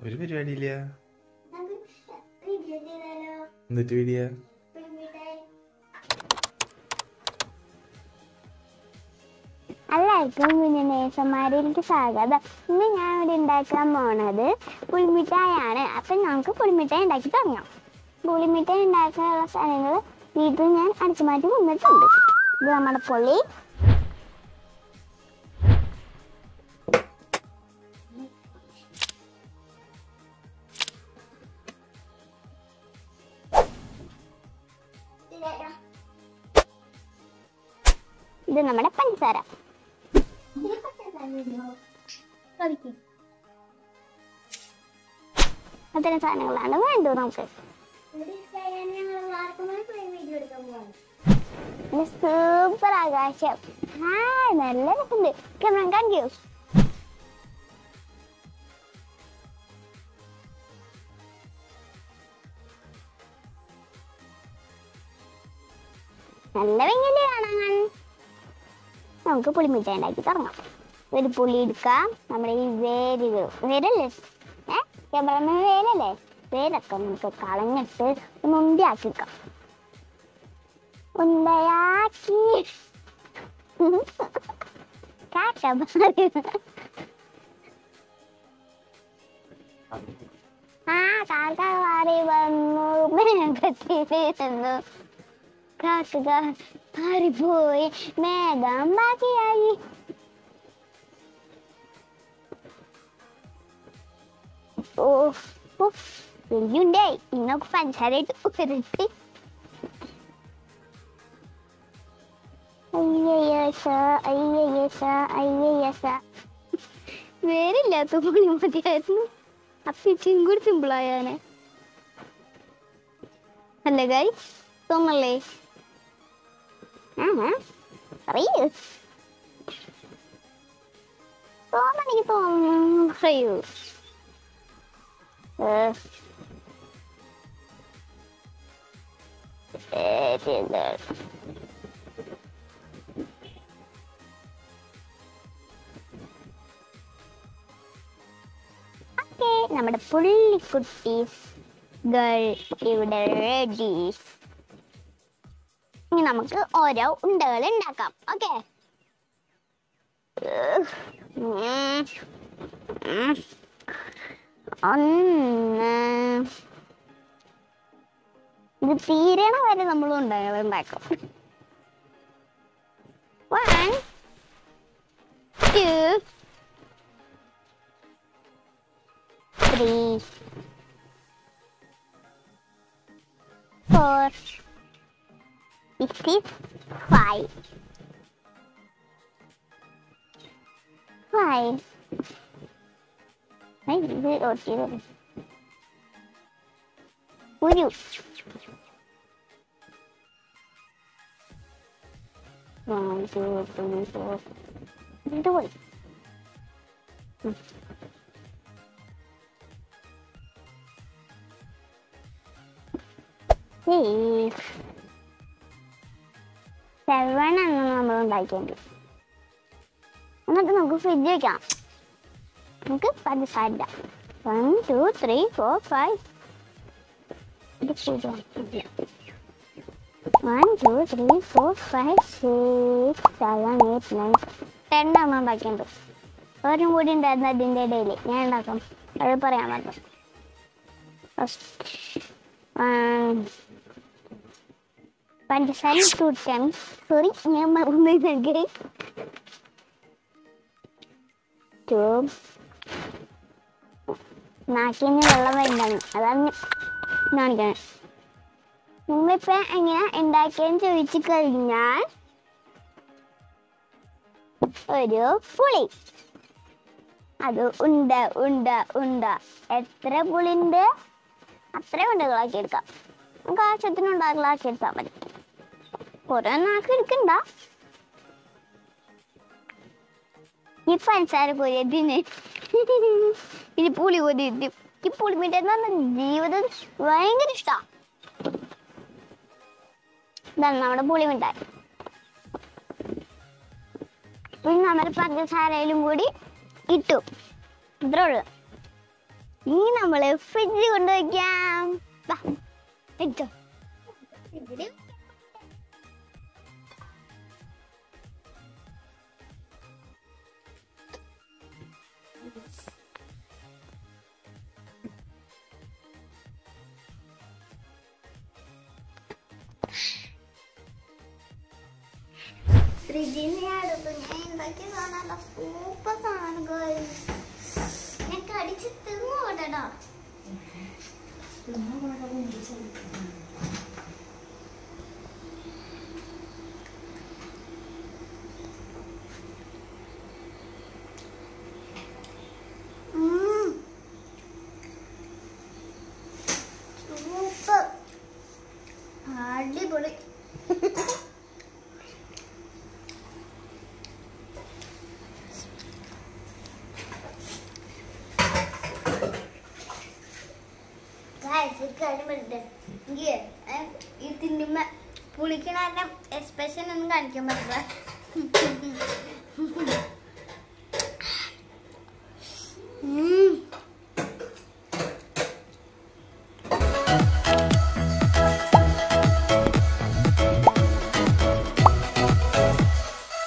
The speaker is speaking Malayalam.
ഒരു പരിപാടിയില്ല. എന്നിട്ട് വീഡിയോ എല്ലാവർക്കും കുഞ്ഞുനേസന്മാരിലേക്ക് സ്വാഗതം. ഇന്ന് ഞാൻ ഇവിടെ ഉണ്ടാക്കാൻ പോണത് പുളിമിഠായാണ്. അപ്പം നമുക്ക് പുളിമിഠായി ഉണ്ടാക്കി തുടങ്ങാം. പുളിമിഠായി ഉണ്ടാക്കാനുള്ള സാധനങ്ങൾ വീട്ടിൽ ഞാൻ അടിച്ചു മാറ്റി കൊണ്ടിട്ടുണ്ട്. ഇത് നമ്മുടെ പുളി, ഇത് നമ്മുടെ പഞ്ചസാര. അത്തരം സാധനങ്ങളാണ് വേണ്ടത് നമുക്ക്. സൂപ്പർ ആകാശം, നല്ല രസമുണ്ട്. ക്യാമറ കാണിക്കൂ. നല്ല ഭംഗിയല്ലേ കാണാൻ. നമുക്ക് പുളിമിഠായി ഉണ്ടാക്കി തുടങ്ങാം. ഒരു പുളി എടുക്കാം. നമ്മുടെ ഈ വേരല്ലേ, ക്യാമറമാൻ വേരല്ലേ, വേരൊക്കെ നമുക്ക് കളഞ്ഞിട്ട് ഒന്ന് ഉണ്ടയാക്കി വെക്കാം. ഉണ്ടയാക്കി കാക്ക മാറി വന്നു, മേഘത്തിരുന്നു, കാക്ക മാറിപ്പോയി, മേഘം ബാക്കിയായി. വലിയുണ്ടേ. ഇന്നൊക്കെ പഞ്ചസാരയിട്ട് ഉരട്ടി. വേരില്ലാത്ത പുളി മതിയായിരുന്നു. അപ്പിച്ചും കൂടി സിമ്പിളായാനെ അല്ലേ ഗായ്, തോന്നല്ലേ? പറയൂ, തോന്നണെങ്കിൽ തോന്നുന്നു, പറയൂ. നമ്മുടെ പുള്ളിക്കുട്ടീസ് ഇവിടെ റെഡി. ഇനി നമുക്ക് ഓരോ ഉണ്ടകൾ ഉണ്ടാക്കാം. ഓക്കെ, ഒന്ന് ഇത് തീരണ വരെ നമ്മൾ ഉണ്ടകൾ ഉണ്ടാക്കാം. 1 2 3 4 5 ഇത് ഓട്ടിയത് ഒരു 1 2 3 4 ഇത് പോയി. സെവനെണ്ണം നമ്മൾ ഉണ്ടാക്കിയിട്ടുണ്ട്. എന്നിട്ട് നമുക്ക് ഫ്രിഡ്ജ് വെക്കാം. നമുക്ക് പഞ്ചസാര 1 2 3 4 5 1 2 3 4 5 6 7 8 9 10 എണ്ണം ഉണ്ടാക്കിയിട്ടുണ്ട്. ഒരും കൂടി ഉണ്ടായിരുന്നു അതിൻ്റെ ഇടയിൽ. ഞാൻ ഉണ്ടാക്കാം, അത് പറയാൻ പറ്റും. പഞ്ചസാര 2 times. സോറി, ഞാൻ മറന്നു. 2 നാക്കിന് വെള്ളം വരുന്നതാണ്, അതാണ് കാണിക്കണേ. നിങ്ങളിപ്പോ എങ്ങനെ ഉണ്ടാക്കിയെന്ന് ചോദിച്ചു കഴിഞ്ഞാൽ, ഒരു പുളി, അത് ഉണ്ട ഉണ്ട ഉണ്ട. എത്ര പുളിണ്ട് അത്ര ഉണ്ടകളാക്കി എടുക്കാം. നമുക്ക് ആവശ്യത്തിന് ഉണ്ടാക്കലാക്കി എടുത്താൽ മതി. കുറെ നാക്ക് എടുക്കണ്ട. ഈ പഞ്ചസാര കൊതിന് ഇനി പുളി കൊതി. ഈ പുളിമിഠായി എന്ന് പറഞ്ഞാൽ ജീവിതം ഭയങ്കര ഇഷ്ടമാണ്. ഇതാണ് നമ്മുടെ പുളിമിഠായി. പിന്നെ നമ്മൾ പഞ്ചസാരയിലും കൂടി ഇട്ടു. ഇത്രേ ഉള്ളു. ഇനി നമ്മള് ഫ്രിഡ്ജ് കൊണ്ടുവയ്ക്കാം. എടുത്തോ. ഇവിടെ ഫ്രിഡ്ജിനെ അടുത്ത് ഞാൻ ഉണ്ടാക്കിയ സാധനം സൂപ്പർ സാധനങ്ങൾ ഞാൻ കടിച്ച് തിന്നു കേട്ടോ. സൂപ്പർ അടിപൊളി. ഇതിന്റെ പുളിക്കണ എക്സ്പ്രഷൻ ഒന്നും കാണിക്കാൻ പറ്റില്ല.